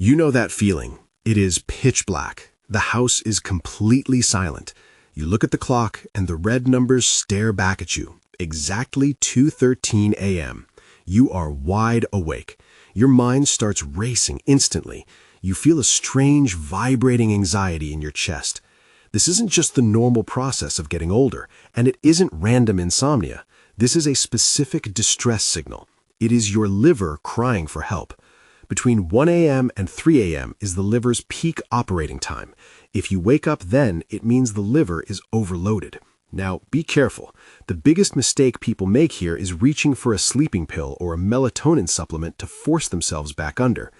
You know that feeling. It is pitch black. The house is completely silent. You look at the clock and the red numbers stare back at you. Exactly 2:13 a.m. You are wide awake. Your mind starts racing instantly. You feel a strange, vibrating anxiety in your chest. This isn't just the normal process of getting older, and it isn't random insomnia. This is a specific distress signal. It is your liver crying for help. Between 1 a.m. and 3 a.m. is the liver's peak operating time. If you wake up then, it means the liver is overloaded. Now, be careful. The biggest mistake people make here is reaching for a sleeping pill or a melatonin supplement to force themselves back under.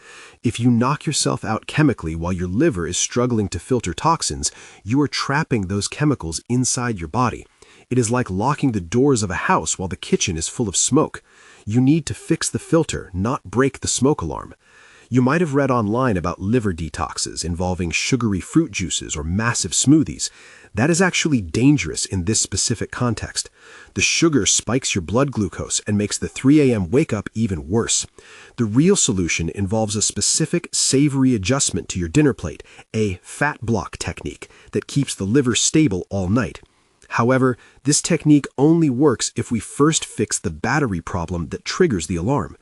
If you knock yourself out chemically while your liver is struggling to filter toxins, you are trapping those chemicals inside your body. It is like locking the doors of a house while the kitchen is full of smoke. You need to fix the filter, not break the smoke alarm. You might have read online about liver detoxes involving sugary fruit juices or massive smoothies. That is actually dangerous in this specific context. The sugar spikes your blood glucose and makes the 3 a.m. wake-up even worse. The real solution involves a specific savory adjustment to your dinner plate, a fat block technique that keeps the liver stable all night. However, this technique only works if we first fix the battery problem that triggers the alarm.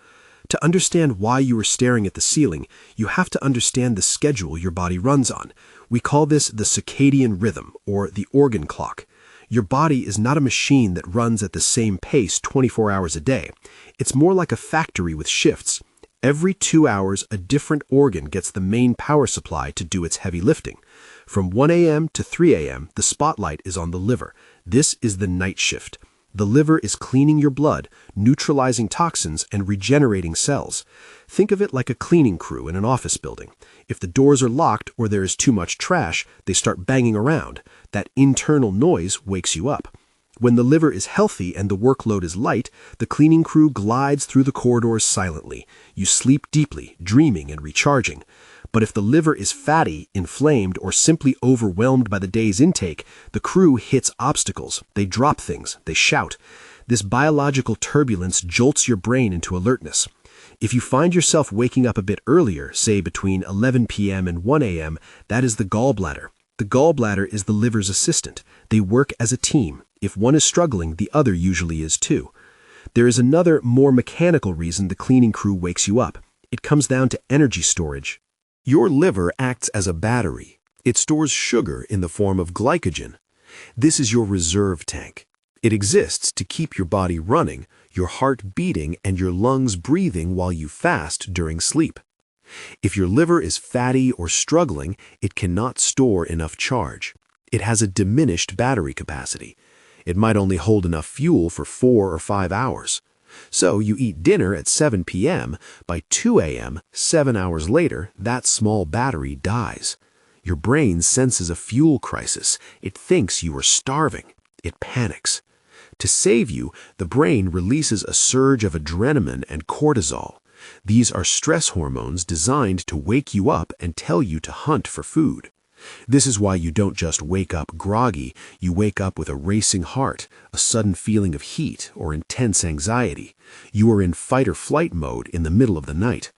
To understand why you are staring at the ceiling, you have to understand the schedule your body runs on. We call this the circadian rhythm, or the organ clock. Your body is not a machine that runs at the same pace 24 hours a day. It's more like a factory with shifts. Every 2 hours, a different organ gets the main power supply to do its heavy lifting. From 1 a.m. to 3 a.m., the spotlight is on the liver. This is the night shift. The liver is cleaning your blood, neutralizing toxins, and regenerating cells. Think of it like a cleaning crew in an office building. If the doors are locked or there is too much trash, they start banging around. That internal noise wakes you up. When the liver is healthy and the workload is light, the cleaning crew glides through the corridors silently. You sleep deeply, dreaming and recharging. But if the liver is fatty, inflamed, or simply overwhelmed by the day's intake, the crew hits obstacles. They drop things. They shout. This biological turbulence jolts your brain into alertness. If you find yourself waking up a bit earlier, say between 11 p.m. and 1 a.m., that is the gallbladder. The gallbladder is the liver's assistant. They work as a team. If one is struggling, the other usually is too. There is another, more mechanical reason the cleaning crew wakes you up. It comes down to energy storage. Your liver acts as a battery. It stores sugar in the form of glycogen. This is your reserve tank. It exists to keep your body running, your heart beating, and your lungs breathing while you fast during sleep. If your liver is fatty or struggling, it cannot store enough charge. It has a diminished battery capacity. It might only hold enough fuel for 4 or 5 hours. So you eat dinner at 7 p.m. By 2 a.m., 7 hours later, that small battery dies. Your brain senses a fuel crisis. It thinks you are starving. It panics. To save you, the brain releases a surge of adrenaline and cortisol. These are stress hormones designed to wake you up and tell you to hunt for food. This is why you don't just wake up groggy, you wake up with a racing heart, a sudden feeling of heat or intense anxiety. You are in fight or flight mode in the middle of the night.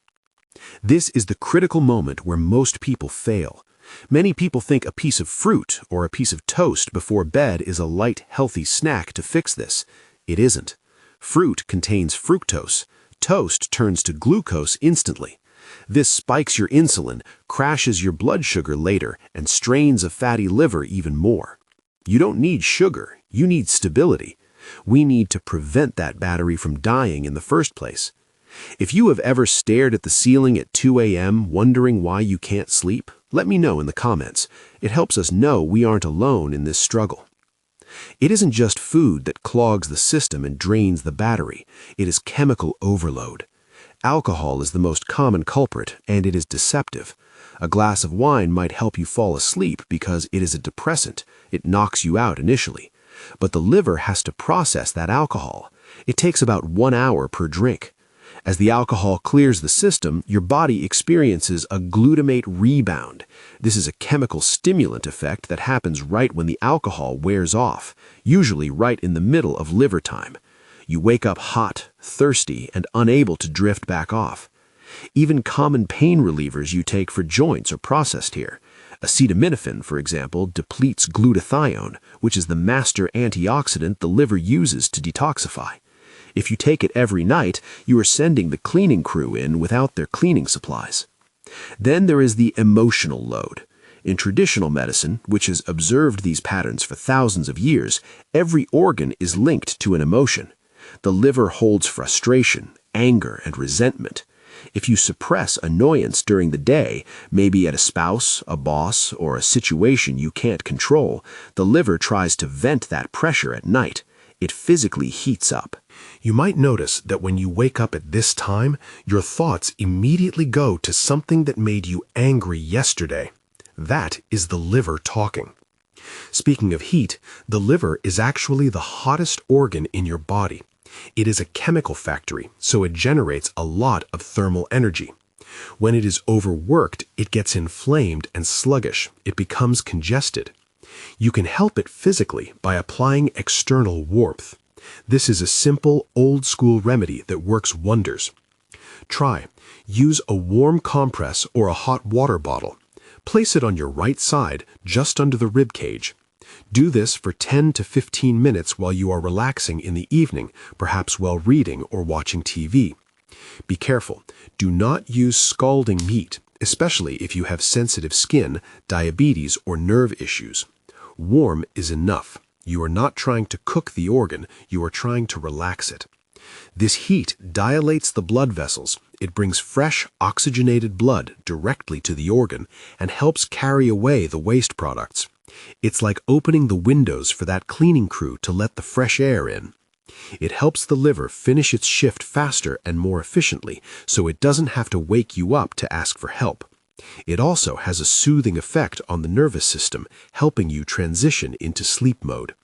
This is the critical moment where most people fail. Many people think a piece of fruit or a piece of toast before bed is a light, healthy snack to fix this. It isn't. Fruit contains fructose. Toast turns to glucose instantly. This spikes your insulin, crashes your blood sugar later, and strains a fatty liver even more. You don't need sugar, you need stability. We need to prevent that battery from dying in the first place. If you have ever stared at the ceiling at 2 a.m. wondering why you can't sleep, let me know in the comments. It helps us know we aren't alone in this struggle. It isn't just food that clogs the system and drains the battery. It is chemical overload. Alcohol is the most common culprit, and it is deceptive. A glass of wine might help you fall asleep because it is a depressant. It knocks you out initially. But the liver has to process that alcohol. It takes about 1 hour per drink. As the alcohol clears the system, your body experiences a glutamate rebound. This is a chemical stimulant effect that happens right when the alcohol wears off, usually right in the middle of liver time. You wake up hot, thirsty, and unable to drift back off. Even common pain relievers you take for joints are processed here. Acetaminophen, for example, depletes glutathione, which is the master antioxidant the liver uses to detoxify. If you take it every night, you are sending the cleaning crew in without their cleaning supplies. Then there is the emotional load. In traditional medicine, which has observed these patterns for thousands of years, every organ is linked to an emotion. The liver holds frustration, anger, and resentment. If you suppress annoyance during the day, maybe at a spouse, a boss, or a situation you can't control, the liver tries to vent that pressure at night. It physically heats up. You might notice that when you wake up at this time, your thoughts immediately go to something that made you angry yesterday. That is the liver talking. Speaking of heat, the liver is actually the hottest organ in your body. It is a chemical factory, so it generates a lot of thermal energy. When it is overworked, it gets inflamed and sluggish. It becomes congested. You can help it physically by applying external warmth. This is a simple, old-school remedy that works wonders. Try. Use a warm compress or a hot water bottle. Place it on your right side, just under the rib cage. Do this for 10 to 15 minutes while you are relaxing in the evening, perhaps while reading or watching TV. Be careful. Do not use scalding meat, especially if you have sensitive skin, diabetes, or nerve issues. Warm is enough. You are not trying to cook the organ, you are trying to relax it. This heat dilates the blood vessels. It brings fresh, oxygenated blood directly to the organ and helps carry away the waste products. It's like opening the windows for that cleaning crew to let the fresh air in. It helps the liver finish its shift faster and more efficiently, so it doesn't have to wake you up to ask for help. It also has a soothing effect on the nervous system, helping you transition into sleep mode.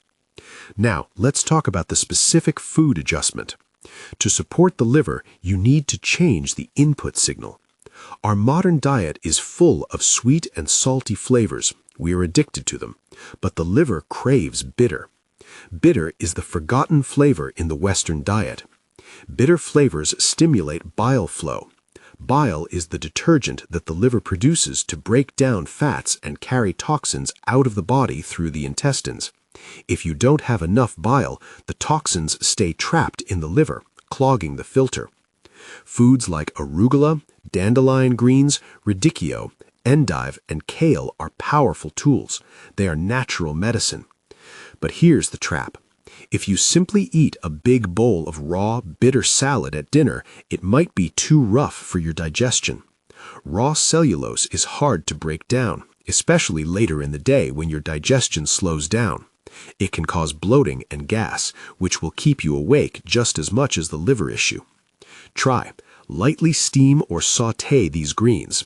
Now, let's talk about the specific food adjustment. To support the liver, you need to change the input signal. Our modern diet is full of sweet and salty flavors. We are addicted to them, but the liver craves bitter. Bitter is the forgotten flavor in the Western diet. Bitter flavors stimulate bile flow. Bile is the detergent that the liver produces to break down fats and carry toxins out of the body through the intestines. If you don't have enough bile, the toxins stay trapped in the liver, clogging the filter. Foods like arugula, dandelion greens, radicchio, endive, and kale are powerful tools. They are natural medicine. But here's the trap. If you simply eat a big bowl of raw, bitter salad at dinner, it might be too rough for your digestion. Raw cellulose is hard to break down, especially later in the day when your digestion slows down. It can cause bloating and gas, which will keep you awake just as much as the liver issue. Try. Lightly steam or sauté these greens.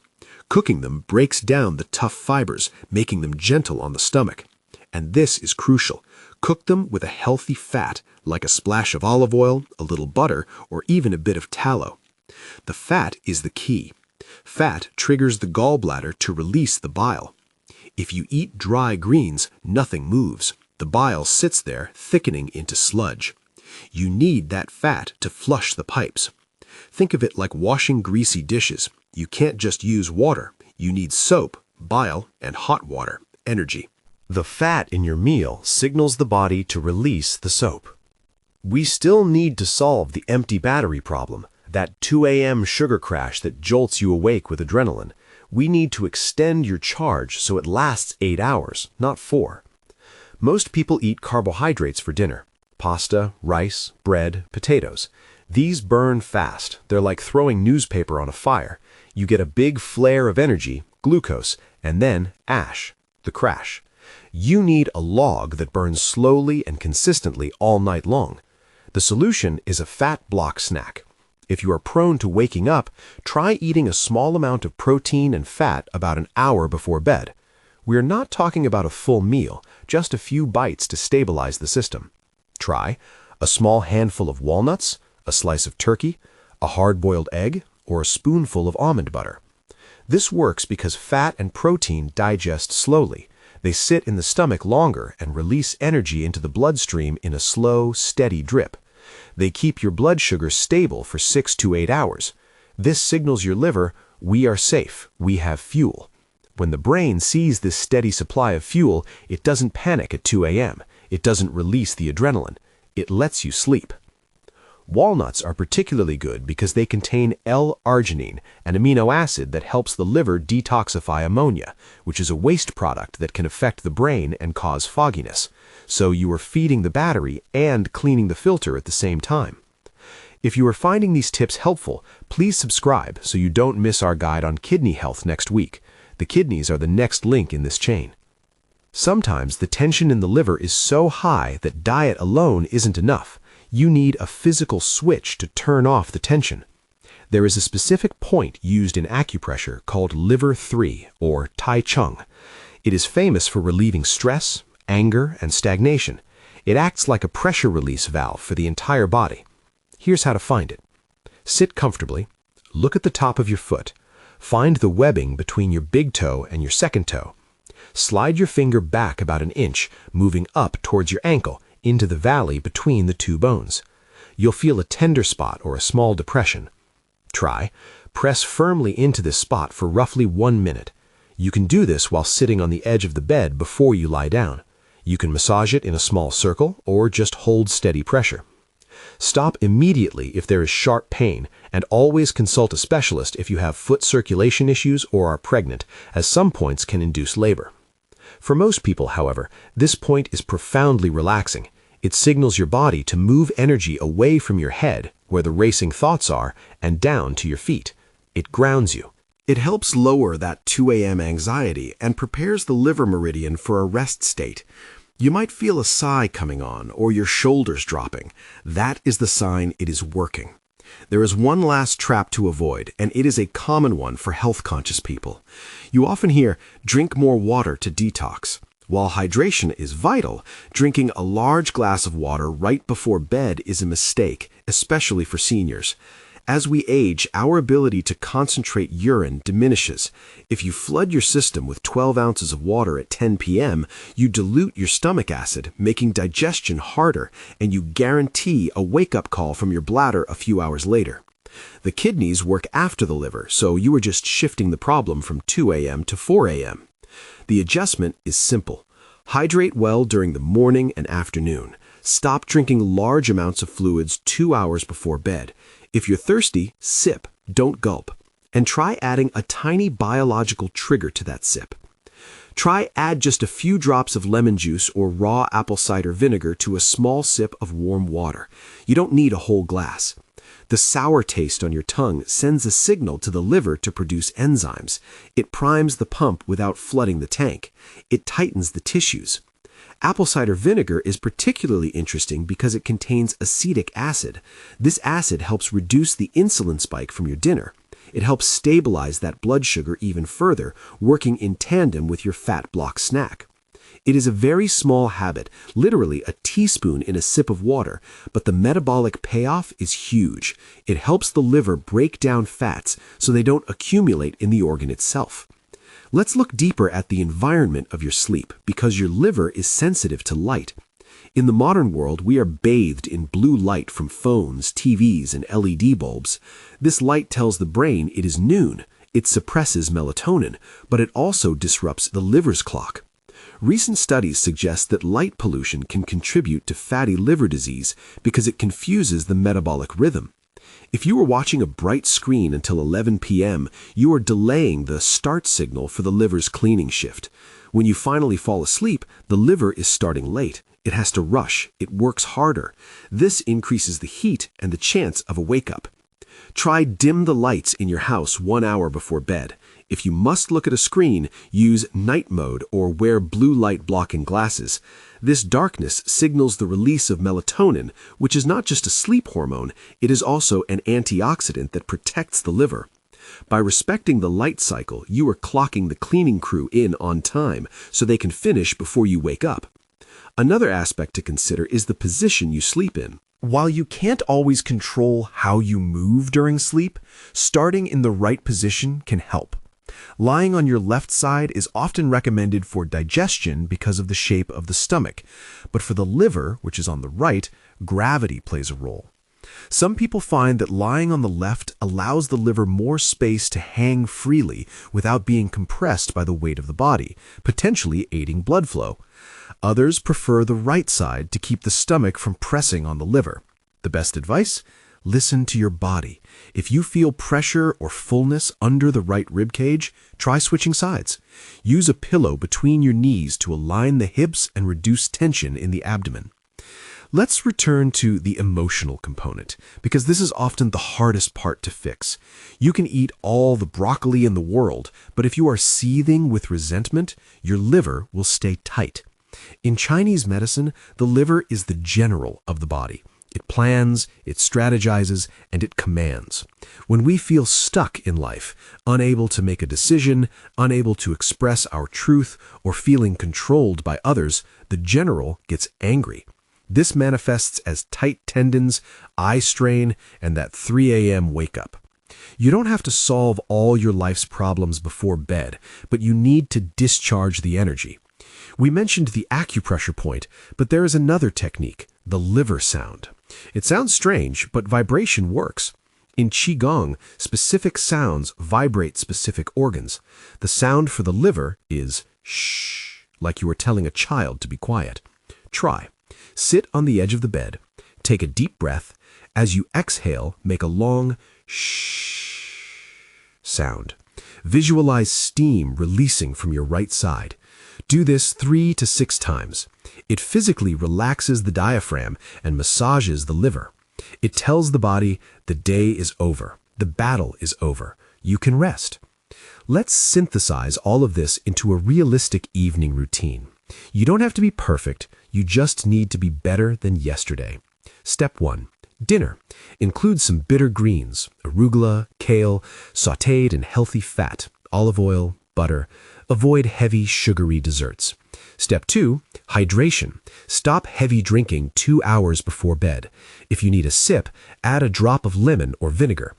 Cooking them breaks down the tough fibers, making them gentle on the stomach. And this is crucial. Cook them with a healthy fat, like a splash of olive oil, a little butter, or even a bit of tallow. The fat is the key. Fat triggers the gallbladder to release the bile. If you eat dry greens, nothing moves. The bile sits there, thickening into sludge. You need that fat to flush the pipes. Think of it like washing greasy dishes. You can't just use water. You need soap, bile, and hot water, energy. The fat in your meal signals the body to release the soap. We still need to solve the empty battery problem, that 2 a.m. sugar crash that jolts you awake with adrenaline. We need to extend your charge so it lasts 8 hours, not 4. Most people eat carbohydrates for dinner: pasta, rice, bread, potatoes. These burn fast. They're like throwing newspaper on a fire. You get a big flare of energy, glucose, and then ash, the crash. You need a log that burns slowly and consistently all night long. The solution is a fat block snack. If you are prone to waking up, try eating a small amount of protein and fat about an hour before bed. We are not talking about a full meal, just a few bites to stabilize the system. Try a small handful of walnuts, a slice of turkey, a hard-boiled egg, or a spoonful of almond butter. This works because fat and protein digest slowly. They sit in the stomach longer and release energy into the bloodstream in a slow, steady drip. They keep your blood sugar stable for 6 to 8 hours. This signals your liver, we are safe, we have fuel. When the brain sees this steady supply of fuel, it doesn't panic at 2 a.m. It doesn't release the adrenaline. It lets you sleep. Walnuts are particularly good because they contain L-arginine, an amino acid that helps the liver detoxify ammonia, which is a waste product that can affect the brain and cause fogginess. So you are feeding the battery and cleaning the filter at the same time. If you are finding these tips helpful, please subscribe so you don't miss our guide on kidney health next week. The kidneys are the next link in this chain. Sometimes the tension in the liver is so high that diet alone isn't enough. You need a physical switch to turn off the tension. There is a specific point used in acupressure called liver 3 or Tai Chung. It is famous for relieving stress, anger, and stagnation. It acts like a pressure release valve for the entire body. Here's how to find it. Sit comfortably, look at the top of your foot, find the webbing between your big toe and your second toe. Slide your finger back about an inch, moving up towards your ankle, into the valley between the two bones. You'll feel a tender spot or a small depression. Press firmly into this spot for roughly 1 minute. You can do this while sitting on the edge of the bed before you lie down. You can massage it in a small circle or just hold steady pressure. Stop immediately if there is sharp pain, and always consult a specialist if you have foot circulation issues or are pregnant, as some points can induce labor. For most people, however, this point is profoundly relaxing. It signals your body to move energy away from your head, where the racing thoughts are, and down to your feet. It grounds you. It helps lower that 2 a.m. anxiety and prepares the liver meridian for a rest state. You might feel a sigh coming on or your shoulders dropping. That is the sign it is working. There is one last trap to avoid, and it is a common one for health-conscious people. You often hear, drink more water to detox. While hydration is vital, drinking a large glass of water right before bed is a mistake, especially for seniors. As we age, our ability to concentrate urine diminishes. If you flood your system with 12 ounces of water at 10 p.m., you dilute your stomach acid, making digestion harder, and you guarantee a wake-up call from your bladder a few hours later. The kidneys work after the liver, so you are just shifting the problem from 2 a.m. to 4 a.m. The adjustment is simple. Hydrate well during the morning and afternoon. Stop drinking large amounts of fluids 2 hours before bed. If you're thirsty, sip, don't gulp. And try adding a tiny biological trigger to that sip. Add just a few drops of lemon juice or raw apple cider vinegar to a small sip of warm water. You don't need a whole glass. The sour taste on your tongue sends a signal to the liver to produce enzymes. It primes the pump without flooding the tank. It tightens the tissues. Apple cider vinegar is particularly interesting because it contains acetic acid. This acid helps reduce the insulin spike from your dinner. It helps stabilize that blood sugar even further, working in tandem with your fat block snack. It is a very small habit, literally a teaspoon in a sip of water, but the metabolic payoff is huge. It helps the liver break down fats so they don't accumulate in the organ itself. Let's look deeper at the environment of your sleep, because your liver is sensitive to light. In the modern world, we are bathed in blue light from phones, TVs, and LED bulbs. This light tells the brain it is noon. It suppresses melatonin, but it also disrupts the liver's clock. Recent studies suggest that light pollution can contribute to fatty liver disease because it confuses the metabolic rhythm. If you are watching a bright screen until 11 p.m., you are delaying the start signal for the liver's cleaning shift. When you finally fall asleep, the liver is starting late. It has to rush. It works harder. This increases the heat and the chance of a wake-up. Try dim the lights in your house 1 hour before bed. If you must look at a screen, use night mode or wear blue light blocking glasses. This darkness signals the release of melatonin, which is not just a sleep hormone, it is also an antioxidant that protects the liver. By respecting the light cycle, you are clocking the cleaning crew in on time so they can finish before you wake up. Another aspect to consider is the position you sleep in. While you can't always control how you move during sleep, starting in the right position can help. Lying on your left side is often recommended for digestion because of the shape of the stomach, but for the liver, which is on the right, gravity plays a role. Some people find that lying on the left allows the liver more space to hang freely without being compressed by the weight of the body, potentially aiding blood flow. Others prefer the right side to keep the stomach from pressing on the liver. The best advice? Listen to your body. If you feel pressure or fullness under the right rib cage, try switching sides. Use a pillow between your knees to align the hips and reduce tension in the abdomen. Let's return to the emotional component, because this is often the hardest part to fix. You can eat all the broccoli in the world, but if you are seething with resentment, your liver will stay tight. In Chinese medicine, the liver is the general of the body. It plans, it strategizes, and it commands. When we feel stuck in life, unable to make a decision, unable to express our truth, or feeling controlled by others, the general gets angry. This manifests as tight tendons, eye strain, and that 3 a.m. wake-up. You don't have to solve all your life's problems before bed, but you need to discharge the energy. We mentioned the acupressure point, but there is another technique, the liver sound. It sounds strange, but vibration works. In Qigong, specific sounds vibrate specific organs. The sound for the liver is shh, like you are telling a child to be quiet. Try. Sit on the edge of the bed, take a deep breath. As you exhale, make a long shh sound. Visualize steam releasing from your right side. Do this 3 to 6 times. It physically relaxes the diaphragm and massages the liver. It tells the body the day is over, the battle is over, you can rest. Let's synthesize all of this into a realistic evening routine. You don't have to be perfect, you just need to be better than yesterday. Step 1. Dinner. Include some bitter greens, arugula, kale, sautéed in healthy fat, olive oil, butter. Avoid heavy, sugary desserts. Step 2. Hydration. Stop heavy drinking 2 hours before bed. If you need a sip, add a drop of lemon or vinegar.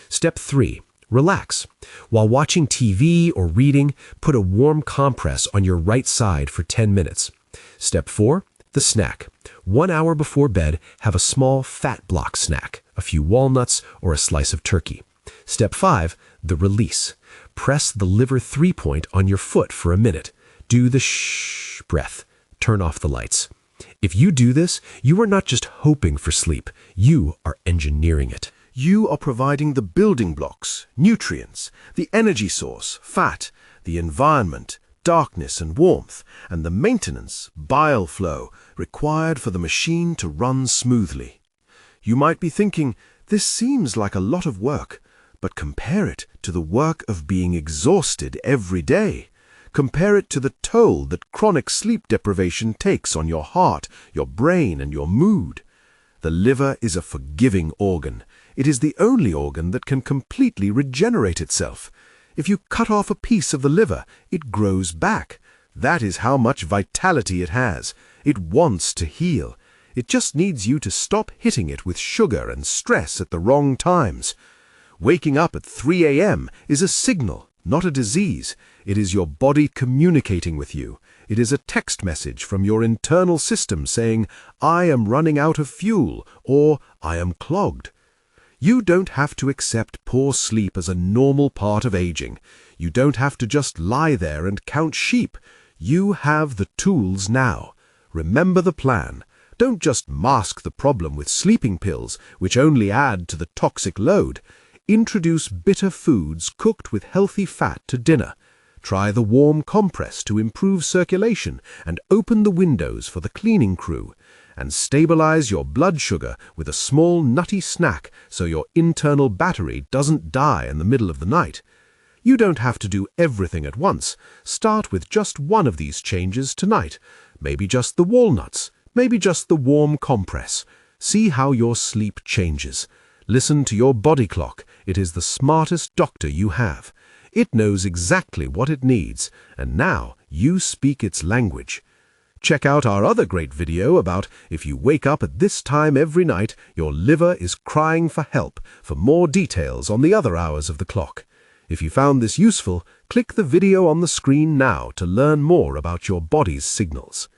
Step 3. Relax. While watching TV or reading, put a warm compress on your right side for 10 minutes. Step 4. The snack. 1 hour before bed, have a small fat block snack, a few walnuts or a slice of turkey. Step 5. The release. Press the liver 3-point on your foot for a minute. Do the shh breath. Turn off the lights. If you do this, you are not just hoping for sleep, you are engineering it. You are providing the building blocks, nutrients, the energy source, fat, the environment, darkness and warmth, and the maintenance, bile flow, required for the machine to run smoothly. You might be thinking, this seems like a lot of work, but compare it to the work of being exhausted every day. Compare it to the toll that chronic sleep deprivation takes on your heart, your brain, and your mood. The liver is a forgiving organ. It is the only organ that can completely regenerate itself. If you cut off a piece of the liver, it grows back. That is how much vitality it has. It wants to heal. It just needs you to stop hitting it with sugar and stress at the wrong times. Waking up at 3 a.m. is a signal, not a disease. It is your body communicating with you. It is a text message from your internal system saying, I am running out of fuel, or I am clogged. You don't have to accept poor sleep as a normal part of aging. You don't have to just lie there and count sheep. You have the tools now. Remember the plan. Don't just mask the problem with sleeping pills, which only add to the toxic load. Introduce bitter foods cooked with healthy fat to dinner. Try the warm compress to improve circulation and open the windows for the cleaning crew. And stabilize your blood sugar with a small nutty snack so your internal battery doesn't die in the middle of the night. You don't have to do everything at once. Start with just one of these changes tonight. Maybe just the walnuts. Maybe just the warm compress. See how your sleep changes. Listen to your body clock. It is the smartest doctor you have. It knows exactly what it needs, and now you speak its language. Check out our other great video about if you wake up at this time every night, your liver is crying for help, for more details on the other hours of the clock. If you found this useful, click the video on the screen now to learn more about your body's signals.